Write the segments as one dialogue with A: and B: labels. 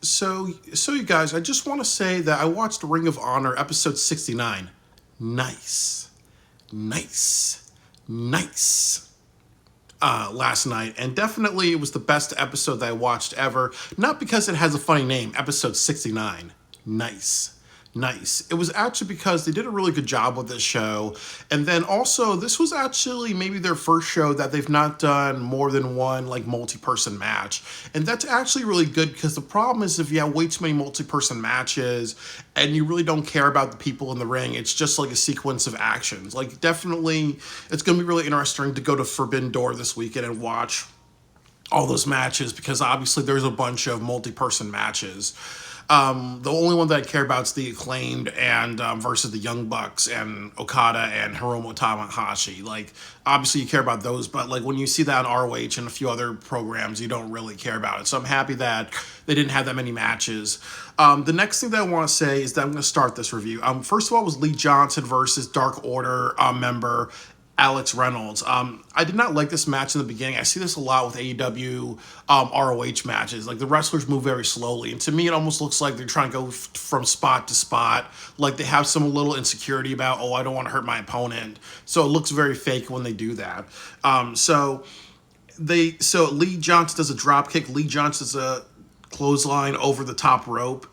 A: So you guys, I just want to say that I watched Ring of Honor episode 69. Nice. Nice. Nice. Last night, and definitely it was the best episode that I watched ever. Not because it has a funny name, episode 69. Nice. Nice. It was actually because they did a really good job with this show. And then also, this was actually maybe their first show that they've not done more than one like multi-person match. And that's actually really good because the problem is if you have way too many multi-person matches and you really don't care about the people in the ring, it's just like a sequence of actions. Like definitely, it's going to be really interesting to go to Forbidden Door this weekend and watch all those matches because obviously there's a bunch of multi-person matches. The only one that I care about is the Acclaimed and versus the Young Bucks and Okada and Hiromu Tanahashi. Like, obviously you care about those, but like when you see that on ROH and a few other programs, you don't really care about it. So I'm happy that they didn't have that many matches. The next thing that I want to say is that I'm going to start this review. First of all, was Lee Johnson versus Dark Order member Alex Reynolds. I did not like this match in the beginning. I see this a lot with AEW ROH matches. Like the wrestlers move very slowly, and to me, it almost looks like they're trying to go from spot to spot. Like they have some little insecurity about, oh, I don't want to hurt my opponent. So it looks very fake when they do that. So Lee Johnson does a drop kick. Lee Johnson does a clothesline over the top rope.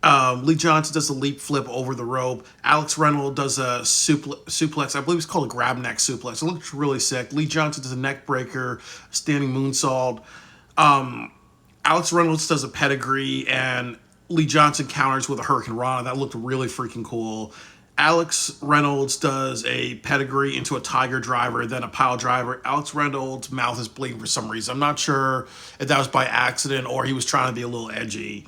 A: Lee Johnson does a leap flip over the rope. Alex Reynolds does a suplex. I believe it's called a grab neck suplex. It looks really sick. Lee Johnson does a neck breaker, standing moonsault. Alex Reynolds does a pedigree, and Lee Johnson counters with a Hurricane Rana. That looked really freaking cool. Alex Reynolds does a pedigree into a Tiger Driver, then a pile driver. Alex Reynolds' mouth is bleeding for some reason. I'm not sure if that was by accident or he was trying to be a little edgy.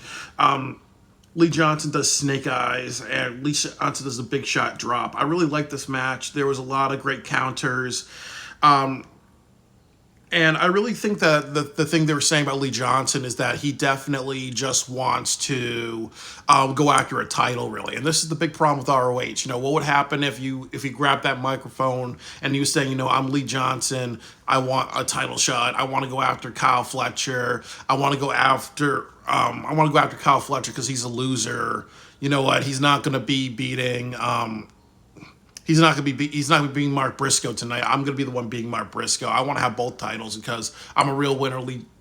A: Lee Johnson does snake eyes, and Lee Johnson does a big shot drop. I really like this match. There was a lot of great counters. And I really think that the thing they were saying about Lee Johnson is that he definitely just wants to go after a title, really. And this is the big problem with ROH. You know, what would happen if you grabbed that microphone and you saying, you know, I'm Lee Johnson, I want a title shot, I want to go after Kyle Fletcher, I want to go after Kyle Fletcher because he's a loser. You know what? He's not going to be beating. He's not going to be beating Mark Briscoe tonight. I'm going to be the one beating Mark Briscoe. I want to have both titles because I'm a real winner.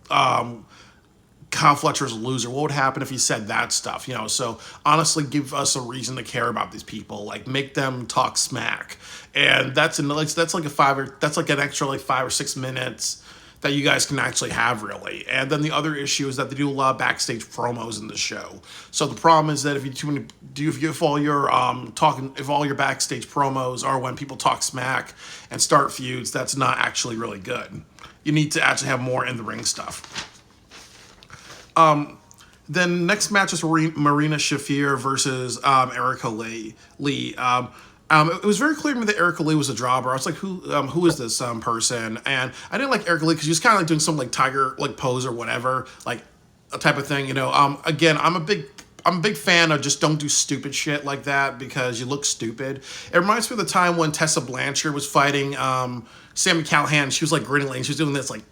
A: Kyle Fletcher's a loser. What would happen if he said that stuff? You know, so honestly, give us a reason to care about these people. Like, make them talk smack, and that's an extra like 5 or 6 minutes that you guys can actually have, really. And then the other issue is that they do a lot of backstage promos in the show. So the problem is that if all your backstage promos are when people talk smack and start feuds, that's not actually really good. You need to actually have more in the ring stuff. Then next match is Marina Shafir versus Erica Lee. It was very clear to me that Erica Lee was a jobber. I was like, who is this person? And I didn't like Erica Lee because she was kind of like doing some like tiger like pose or whatever, like a type of thing. You know, again, I'm a big fan of just don't do stupid shit like that because you look stupid. It reminds me of the time when Tessa Blanchard was fighting Sami Callihan. She was like grinning and she was doing this like.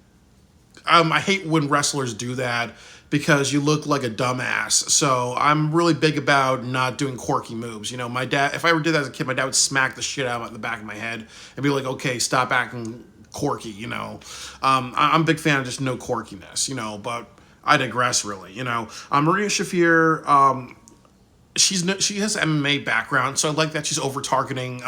A: I hate when wrestlers do that because you look like a dumbass. So I'm really big about not doing quirky moves. You know, my dad, if I ever did that as a kid, my dad would smack the shit out of the back of my head and be like, okay, stop acting quirky, you know. I'm a big fan of just no quirkiness, you know, but I digress, really, you know. Marina Shafir, she has an MMA background, so I like that she's over-targeting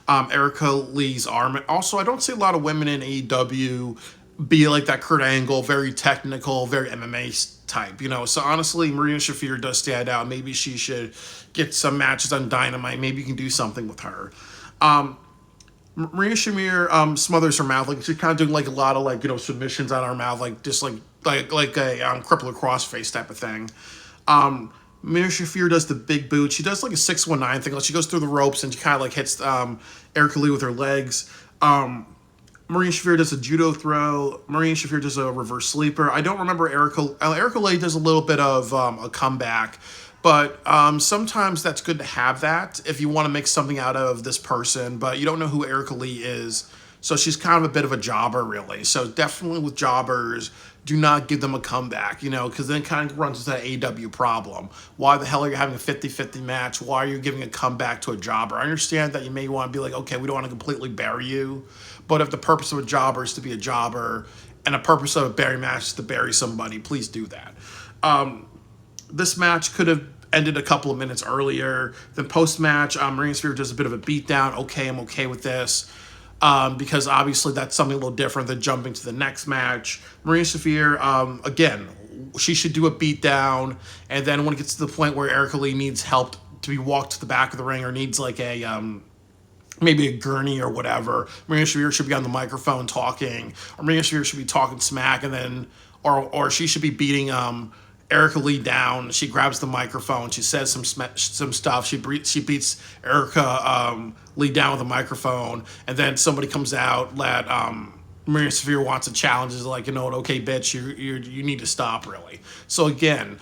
A: Erica Lee's arm. Also, I don't see a lot of women in AEW be like that Kurt Angle, very technical, very MMA type, you know. So honestly, Marina Shafir does stand out. Maybe she should get some matches on Dynamite. Maybe you can do something with her. Marina Shafir smothers her mouth, like she's kind of doing like a lot of like, you know, submissions on her mouth, like just like a crippler crossface type of thing. Marina Shafir does the big boot. She does like a 619 thing. Like she goes through the ropes and she kind of like hits Erica Lee with her legs. Marina Shafir does a judo throw. Marina Shafir does a reverse sleeper. I don't remember Erica Lee does a little bit of a comeback, but sometimes that's good to have that if you want to make something out of this person, but you don't know who Erica Lee is. So she's kind of a bit of a jobber, really. So definitely with jobbers, do not give them a comeback, because then it kind of runs into that AW problem. Why the hell are you having a 50-50 match? Why are you giving a comeback to a jobber? I understand that you may want to be like, okay, we don't want to completely bury you, but if the purpose of a jobber is to be a jobber and the purpose of a bury match is to bury somebody, please do that. This match could have ended a couple of minutes earlier. Then post-match, Marina Shafir does a bit of a beatdown. Okay, I'm okay with this. Because obviously that's something a little different than jumping to the next match. Marina Shafir, again, she should do a beatdown, and then when it gets to the point where Erica Lee needs help to be walked to the back of the ring or needs like a maybe a gurney or whatever, Marina Shafir should be on the microphone talking, or Marina Shafir should be talking smack, and then or she should be beating Erica Lee down. She grabs the microphone. She says some stuff. She beats Erica Lee down with a microphone, and then somebody comes out that Marina Shafir wants a challenge. Is like, okay, bitch, you need to stop, really. So again,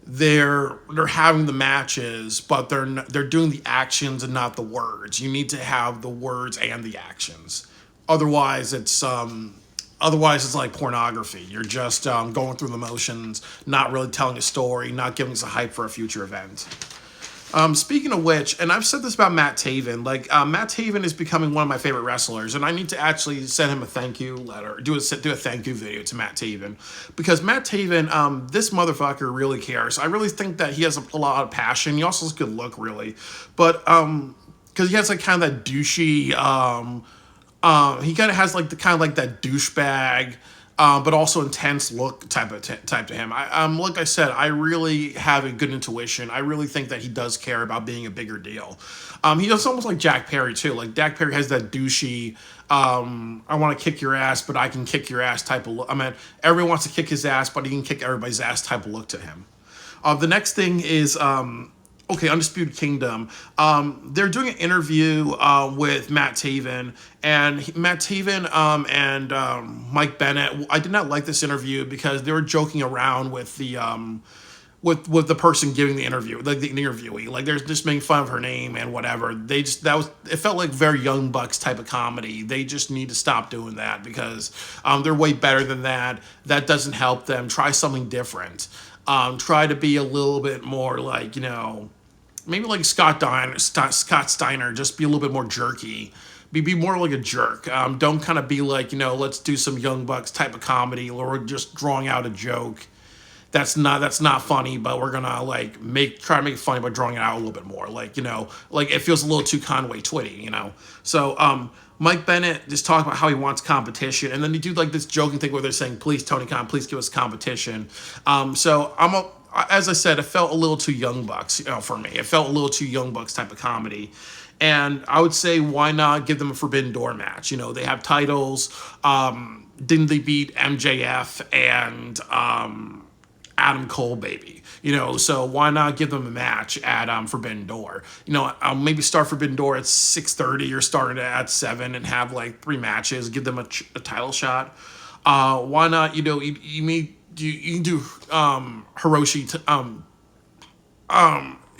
A: they're having the matches, but they're doing the actions and not the words. You need to have the words and the actions. Otherwise, it's like pornography. You're just going through the motions, not really telling a story, not giving us a hype for a future event. Speaking of which, and I've said this about Matt Taven, Matt Taven is becoming one of my favorite wrestlers, and I need to actually send him a thank you letter, do a thank you video to Matt Taven, because Matt Taven, this motherfucker really cares. I really think that he has a lot of passion. He also has a good look, really, but because he has like kind of that douchey, he kind of has like that douchebag, but also intense look type to him. Like I said, I really have a good intuition. I really think that he does care about being a bigger deal. He does almost like Jack Perry too. Like Jack Perry has that douchey, I want to kick your ass, but I can kick your ass type of look. I mean, everyone wants to kick his ass, but he can kick everybody's ass type of look to him. The next thing is Undisputed Kingdom. They're doing an interview with Matt Taven, and Matt Taven and Mike Bennett. I did not like this interview because they were joking around with the with the person giving the interview, like the interviewee. Like they're just making fun of her name and whatever. It felt like very Young Bucks type of comedy. They just need to stop doing that because they're way better than that. That doesn't help them. Try something different. Try to be a little bit more like, maybe like Scott Steiner, just be a little bit more jerky. Be more like a jerk. Don't kind of be like, let's do some Young Bucks type of comedy or we're just drawing out a joke. That's not funny, but we're gonna try to make it funny by drawing it out a little bit more. Like it feels a little too Conway Twitty, So Mike Bennett just talking about how he wants competition, and then they do like this joking thing where they're saying, "Please, Tony Khan, please give us competition." So as I said, it felt a little too Young Bucks, for me. It felt a little too Young Bucks type of comedy. And I would say, why not give them a Forbidden Door match? They have titles. Didn't they beat MJF and Adam Cole, baby? So why not give them a match at Forbidden Door? Maybe start Forbidden Door at 6:30 or start it at 7 and have like 3 matches. Give them a title shot. Why not? You can do Hiroshi.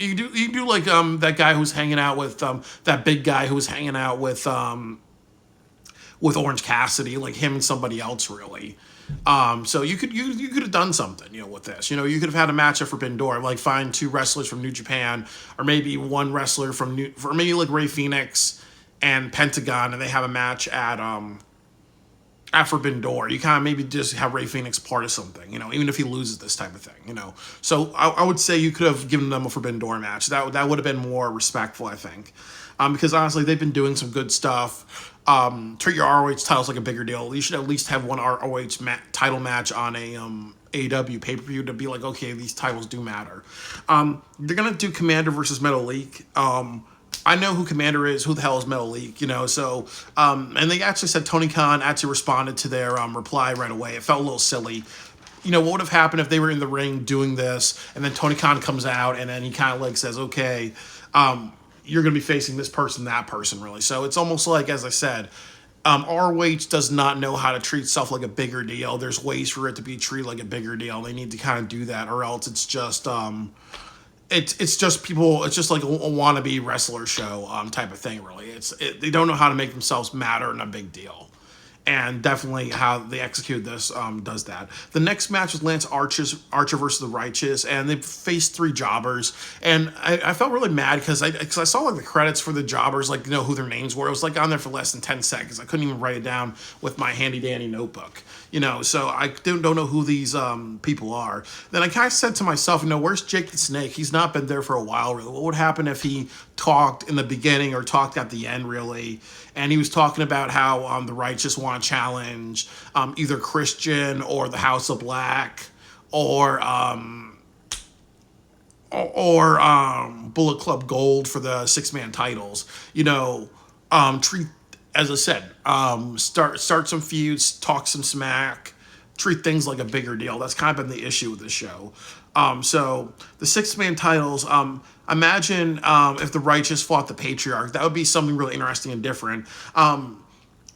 A: You can do like that guy who's hanging out with that big guy who was hanging out with Orange Cassidy, like him and somebody else, really. So you could have done something, with this. You could have had a match at Forbidden Door, like find 2 wrestlers from New Japan, or maybe 1 wrestler from maybe like Rey Fenix and Pentagon, and they have a match at Forbidden Door. You kind of maybe just have Rey Fenix part of something, even if he loses this type of thing, So I would say you could have given them a Forbidden Door match. That would have been more respectful, I think. Because honestly, they've been doing some good stuff. Treat your ROH titles like a bigger deal. You should at least have one ROH title match on a AEW pay-per-view to be like, okay, these titles do matter. They're going to do Commander versus Metal League. I know who Commander is. Who the hell is Metal League? So, and they actually said Tony Khan actually responded to their reply right away. It felt a little silly. What would have happened if they were in the ring doing this, and then Tony Khan comes out, and then he kind of like says, okay, you're going to be facing this person, that person, really. So it's almost like, as I said, ROH does not know how to treat stuff like a bigger deal. There's ways for it to be treated like a bigger deal. They need to kind of do that, or else it's just it's just people. It's just like a wannabe wrestler show type of thing, really. They don't know how to make themselves matter in a big deal. and definitely how they executed this does that. The next match was Lance Archer versus the Righteous, and they faced 3 jobbers. And I felt really mad because I saw like the credits for the jobbers, like who their names were. It was like on there for less than 10 seconds. I couldn't even write it down with my handy dandy notebook. So I don't know who these people are. Then I kind of said to myself, where's Jake the Snake? He's not been there for a while, really. What would happen if he talked in the beginning or talked at the end, really? And he was talking about how the Righteous want to challenge either Christian or the House of Black or Bullet Club Gold for the 6-man titles. Treat, as I said, start some feuds, talk some smack, treat things like a bigger deal. That's kind of been the issue with the show. So the 6-man titles, imagine if the Righteous fought the Patriarch. That would be something really interesting and different.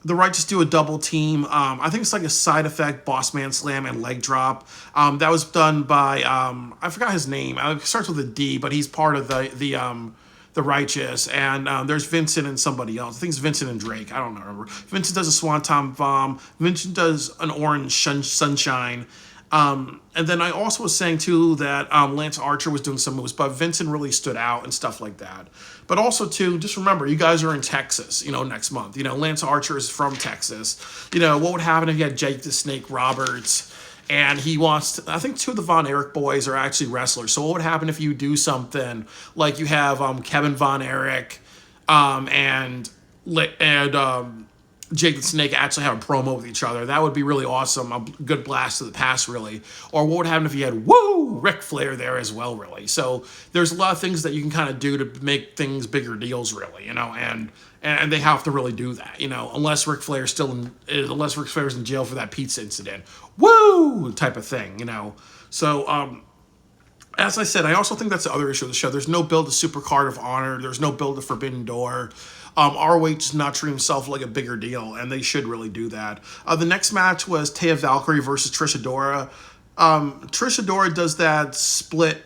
A: The Righteous do a double team. I think it's like a Side Effect, Boss Man Slam, and Leg Drop. That was done by, I forgot his name. It starts with a D, but he's part of the Righteous. And there's Vincent and somebody else. I think it's Vincent and Drake. I don't remember. Vincent does a Swanton Bomb. Vincent does an Orange Sunshine. And then I also was saying, too, that Lance Archer was doing some moves, but Vincent really stood out and stuff like that. But also, too, just remember, you guys are in Texas, next month. Lance Archer is from Texas. What would happen if you had Jake the Snake Roberts and he wants to, I think 2 of the Von Erich boys are actually wrestlers. So what would happen if you do something like you have Kevin Von Erich and Jake the Snake actually have a promo with each other? That would be really awesome. A good blast to the past, really. Or what would happen if you had Ric Flair there as well, really? So there's a lot of things that you can kind of do to make things bigger deals, really. And they have to really do that. Unless Ric Flair's unless Ric Flair's in jail for that pizza incident, type of thing. So as I said, I also think that's the other issue of the show. There's no build to Super Card of Honor. There's no build to Forbidden Door. ROH does not treat himself like a bigger deal, and they should really do that. The next match was Taya Valkyrie versus Trish Adora. Trish Adora does that split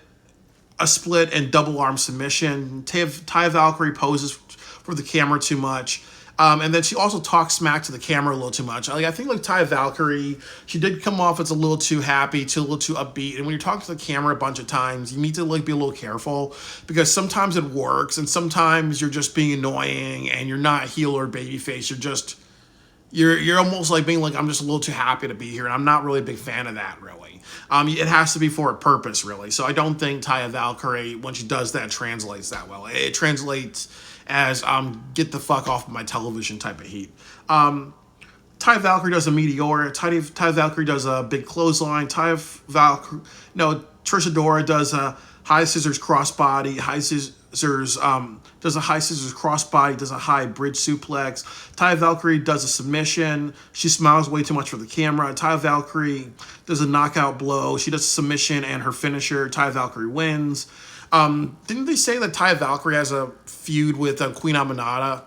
A: and double arm submission. Taya Valkyrie poses for the camera too much. And then she also talks smack to the camera a little too much. I think Taya Valkyrie, she did come off as a little too happy, a little too upbeat. And when you talk to the camera a bunch of times, you need to be a little careful, because sometimes it works and sometimes you're just being annoying and you're not heel or babyface. You're almost like being like, I'm just a little too happy to be here, and I'm not really a big fan of that, really. It has to be for a purpose, really. So I don't think Taya Valkyrie, when she does that, translates that well. It translates as get the fuck off of my television type of heat. Taya Valkyrie does a meteor. Taya Valkyrie does a big clothesline. Trish Adora does a high scissors crossbody. Does a high scissors crossbody, does a high bridge suplex. Taya Valkyrie does a submission. She smiles way too much for the camera. Taya Valkyrie does a knockout blow. She does a submission and her finisher. Taya Valkyrie wins. Didn't they say that Taya Valkyrie has a feud with Queen Aminata?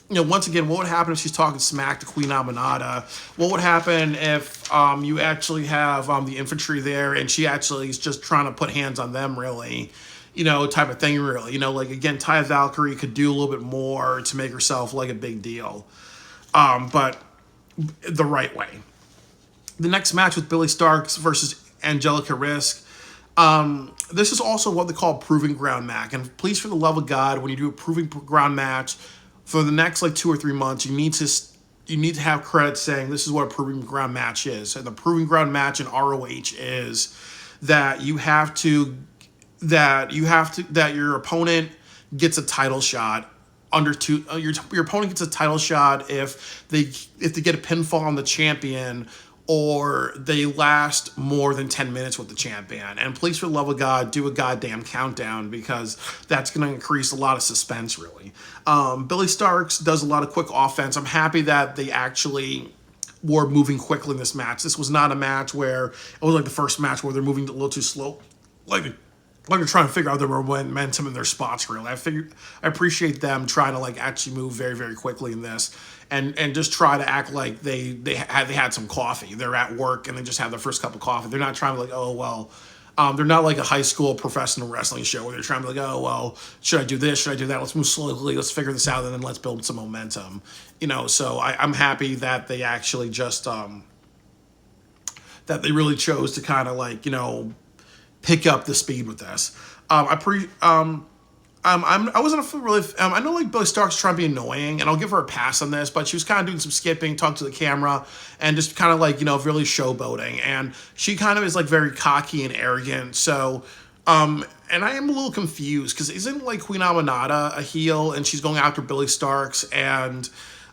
A: Once again, what would happen if she's talking smack to Queen Aminata? What would happen if you actually have the infantry there and she actually is just trying to put hands on them, really? Type of thing, really. Again, Taya Valkyrie could do a little bit more to make herself like a big deal. But the right way. The next match was Billie Starkz versus Angelica Risk. This is also what they call a proving ground match. And please, for the love of God, when you do a proving ground match for the next 2 or 3 months, you need to have credits saying this is what a proving ground match is. And the proving ground match in ROH is that your opponent gets a title shot under 2. Your opponent gets a title shot if they get a pinfall on the champion, or they last more than 10 minutes with the champion. And please, for the love of God, do a goddamn countdown, because that's going to increase a lot of suspense, really. Billie Starkz does a lot of quick offense. I'm happy that they actually were moving quickly in this match. This was not a match where it was like the first match where they're moving a little too slow. They're trying to figure out their momentum in their spots, really. I appreciate them trying to actually move very, very quickly in this, and just try to act like they had some coffee. They're at work and they just have their first cup of coffee. They're not trying to They're not like a high school professional wrestling show where they're trying to be like, oh, well, should I do this? Should I do that? Let's move slowly. Let's figure this out, and then let's build some momentum. So I'm happy that they actually just that they really chose to kind of like pick up the speed with this. I wasn't really. I know like Billie Stark's trying to be annoying, and I'll give her a pass on this, but she was kind of doing some skipping, talking to the camera, and just kind of like really showboating. And she kind of is like very cocky and arrogant. So, and I am a little confused because isn't like Queen Aminata a heel, and she's going after Billie Starks and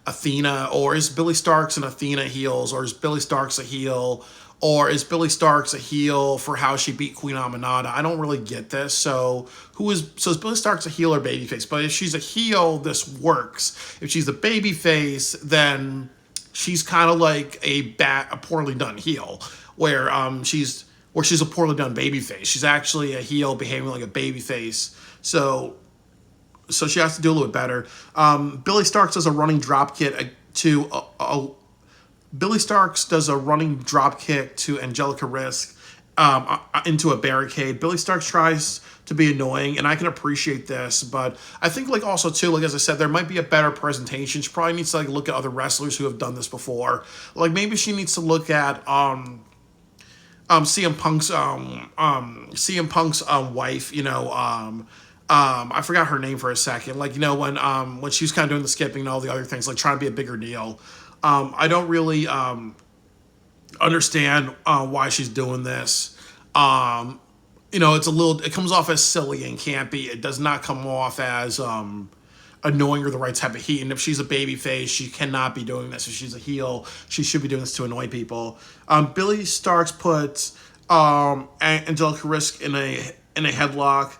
A: Athena, or is Billie Starks and Athena heels, or is Billie Starks a heel? Or is Billie Starks a heel for how she beat Queen Aminata? I don't really get this. So is Billie Starks a heel or babyface? But if she's a heel, this works. If she's a babyface, then she's kind of like a poorly done heel, where she's a poorly done babyface. She's actually a heel behaving like a babyface. So she has to do a little bit better. Billie Starks does a running drop kick to Billie Starks does a running drop kick to Angelica Risk into a barricade. Billie Starks tries to be annoying, and I can appreciate this, but I think like also too, like as I said, there might be a better presentation. She probably needs to like look at other wrestlers who have done this before. Like maybe she needs to look at CM Punk's wife. I forgot her name for a second. Like when she was kind of doing the skipping and all the other things, like trying to be a bigger deal. I don't really understand why she's doing this. It comes off as silly and campy. It does not come off as annoying or the right type of heat. And if she's a baby face, she cannot be doing this. If she's a heel, she should be doing this to annoy people. Billie Starks puts Angelica Risk in a headlock.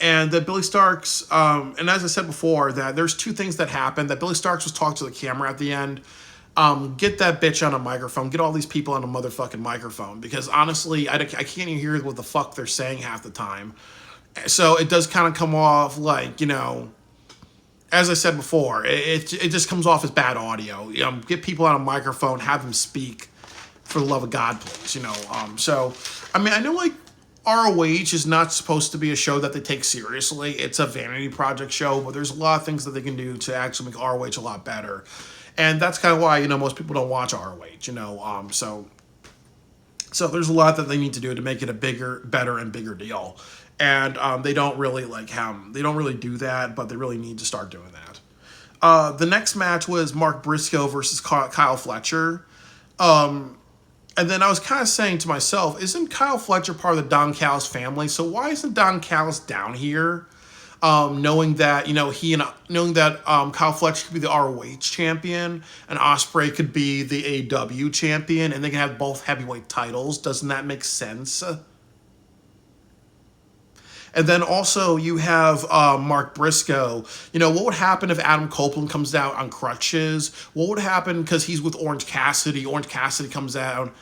A: And that Billie Starks, and as I said before, that there's two things that happened. That Billie Starks was talking to the camera at the end. Get that bitch on a microphone. Get all these people on a motherfucking microphone. Because honestly, I can't even hear what the fuck they're saying half the time. So it does kind of come off like, as I said before, it just comes off as bad audio. Get people on a microphone, have them speak for the love of God, please. So, I mean, I know like, ROH is not supposed to be a show that they take seriously. It's a vanity project show, but there's a lot of things that they can do to actually make ROH a lot better. And that's kind of why, most people don't watch ROH, So there's a lot that they need to do to make it a bigger, better, and bigger deal. And they don't really do that, but they really need to start doing that. The next match was Mark Briscoe versus Kyle Fletcher. And then I was kind of saying to myself, isn't Kyle Fletcher part of the Don Callis family? So why isn't Don Callis down here? Knowing that Kyle Fletcher could be the ROH champion and Ospreay could be the AEW champion, and they can have both heavyweight titles. Doesn't that make sense? And then also you have Mark Briscoe. What would happen if Adam Copeland comes out on crutches? What would happen because he's with Orange Cassidy? Orange Cassidy comes out.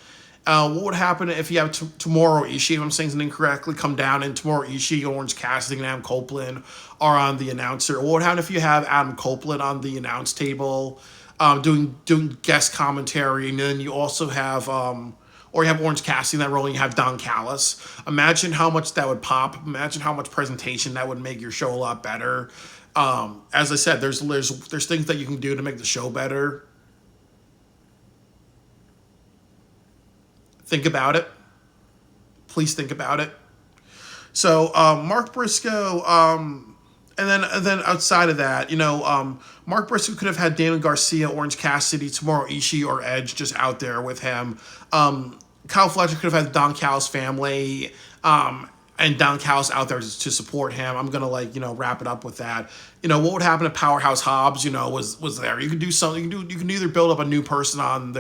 A: What would happen if you have Tomohiro Ishii, if I'm saying something incorrectly, come down and Tomohiro Ishii, Orange Cassidy, and Adam Copeland are on the announcer? What would happen if you have Adam Copeland on the announce table doing guest commentary, and then you also have... or you have Orange Cassidy in that role, and you have Don Callis. Imagine how much that would pop. Imagine how much presentation that would make your show a lot better. As I said, there's things that you can do to make the show better. Think about it. Please think about it. So Mark Briscoe, and then outside of that, Mark Briscoe could have had Daniel Garcia, Orange Cassidy, Tomohiro Ishii, or Edge just out there with him. Kyle Fletcher could have had Don Callis family, and Don Callis out there to support him. I'm gonna wrap it up with that. What would happen if Powerhouse Hobbs, was there? You could do something. You can either build up a new person on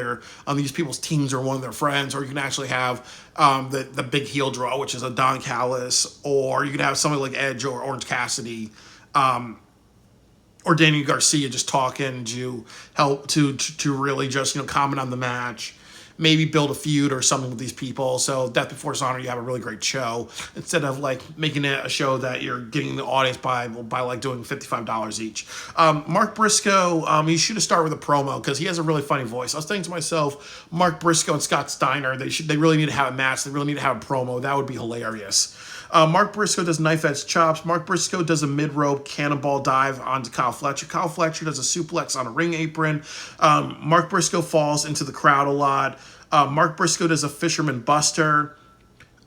A: these people's teams or one of their friends, or you can actually have the big heel draw, which is a Don Callis, or you could have somebody like Edge or Orange Cassidy, or Daniel Garcia just talking to help to really just comment on the match. maybe build a feud or something with these people. So Death Before Dishonor, you have a really great show instead of like making it a show that you're getting the audience by like doing $55 each. Mark Briscoe, he should have started with a promo because he has a really funny voice. I was thinking to myself, Mark Briscoe and Scott Steiner, they really need to have a match. They really need to have a promo. That would be hilarious. Mark Briscoe does knife edge chops. Mark Briscoe does a mid-rope cannonball dive onto Kyle Fletcher. Kyle Fletcher does a suplex on a ring apron. Mark Briscoe falls into the crowd a lot. Mark Briscoe does a fisherman buster.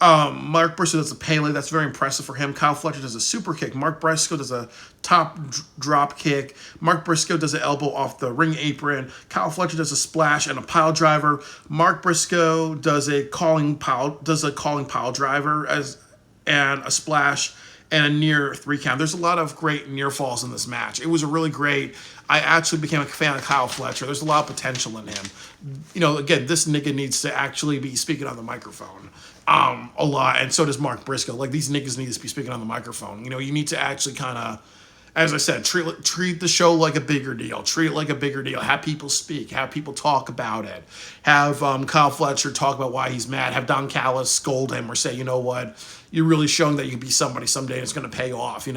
A: Mark Briscoe does a Pele. That's very impressive for him. Kyle Fletcher does a super kick. Mark Briscoe does a top drop kick. Mark Briscoe does an elbow off the ring apron. Kyle Fletcher does a splash and a pile driver. Mark Briscoe does a calling pile driver and a splash and a near 3 count. There's a lot of great near falls in this match. It was a really great. I actually became a fan of Kyle Fletcher. There's a lot of potential in him. Again, this nigga needs to actually be speaking on the microphone a lot, and so does Mark Briscoe. Like, these niggas need to be speaking on the microphone. You need to actually kind of, as I said, treat the show like a bigger deal. Treat it like a bigger deal. Have people speak. Have people talk about it. Have Kyle Fletcher talk about why he's mad. Have Don Callis scold him or say, you know what, you're really showing that you can be somebody someday and it's going to pay off.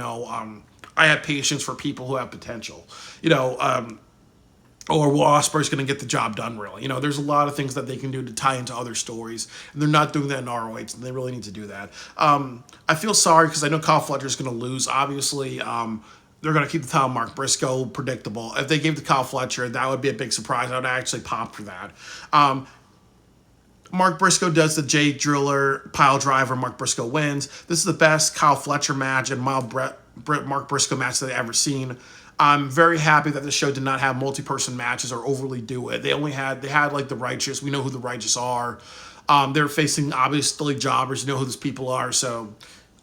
A: I have patience for people who have potential. Or Will Ospreay's going to get the job done, really. There's a lot of things that they can do to tie into other stories, and they're not doing that in ROH, and they really need to do that. I feel sorry because I know Kyle Fletcher's going to lose. Obviously, they're going to keep the title Mark Briscoe predictable. If they gave it to Kyle Fletcher, that would be a big surprise. I would actually pop for that. Mark Briscoe does the Jay Driller pile driver. Mark Briscoe wins. This is the best Kyle Fletcher match and Mark Briscoe match that I've ever seen. I'm very happy that the show did not have multi-person matches or overly do it. They had like the Righteous. We know who the Righteous are. They're facing obviously jobbers. You know who these people are. So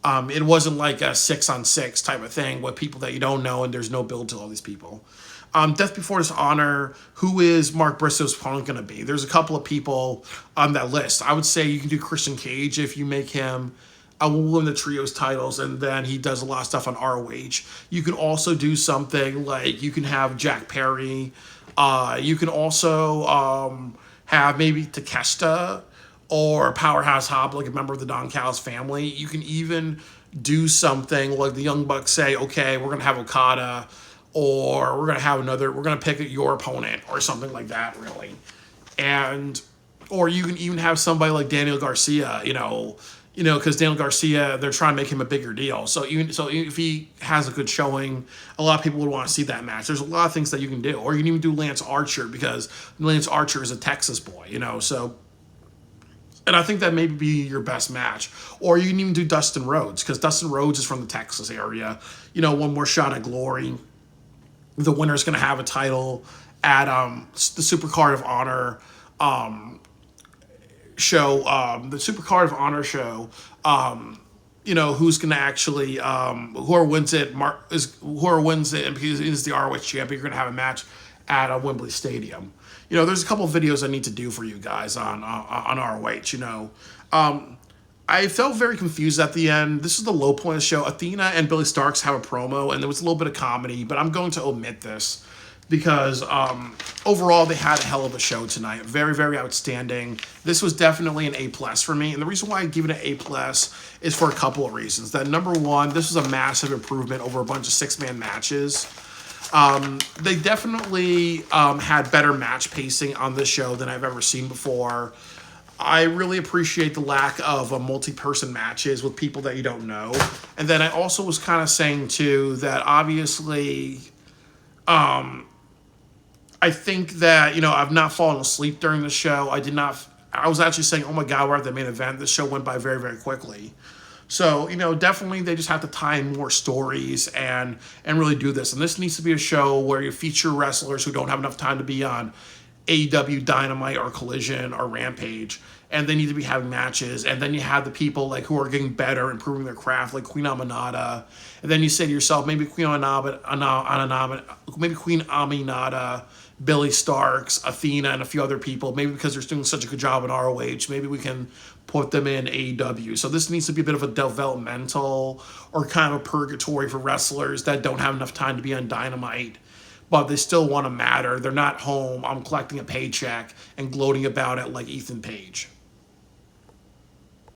A: it wasn't like a 6-on-6 type of thing with people that you don't know and there's no build to all these people. Death Before Dishonor, who is Mark Briscoe's opponent going to be? There's a couple of people on that list. I would say you can do Christian Cage if you make him will win the trios titles, and then he does a lot of stuff on ROH. You can also do something like you can have Jack Perry. You can also have maybe Takeshita or Powerhouse Hobb, like a member of the Don Callis family. You can even do something like the Young Bucks say, okay, we're going to have Okada, or we're going to pick your opponent or something like that, really. Or you can even have somebody like Daniel Garcia, because Daniel Garcia, they're trying to make him a bigger deal. So if he has a good showing, a lot of people would want to see that match. There's a lot of things that you can do. Or you can even do Lance Archer, because Lance Archer is a Texas boy, so... And I think that may be your best match. Or you can even do Dustin Rhodes, because Dustin Rhodes is from the Texas area. One more shot at glory. The winner's going to have a title at the Supercard of Honor show. The Supercard of Honor show. Who's going to actually whoever wins it, and because he's the ROH champion, you're going to have a match at Wembley Stadium. There's a couple of videos I need to do for you guys on ROH. I felt very confused at the end. This is the low point of the show. Athena and Billy Starks have a promo, and there was a little bit of comedy, but I'm going to omit this because overall they had a hell of a show tonight. Very, very outstanding. This was definitely an A+ for me, and the reason why I give it an A+ is for a couple of reasons. That number one, this was a massive improvement over a bunch of 6-man matches. They definitely had better match pacing on this show than I've ever seen before. I really appreciate the lack of multi-person matches with people that you don't know. And then I also was kind of saying, too, that obviously I think that, I've not fallen asleep during the show. I was actually saying, oh my God, we're at the main event. This show went by very, very quickly. So, definitely they just have to tie in more stories and really do this. And this needs to be a show where you feature wrestlers who don't have enough time to be on AEW Dynamite or Collision or Rampage, and they need to be having matches. And then you have the people who are getting better, improving their craft, like Queen Aminata. And then you say to yourself, maybe Queen Aminata, Billy Starks, Athena, and a few other people, maybe because they're doing such a good job in ROH, maybe we can put them in AEW. So this needs to be a bit of a developmental or kind of a purgatory for wrestlers that don't have enough time to be on Dynamite, but they still want to matter. They're not home. I'm collecting a paycheck and gloating about it like Ethan Page.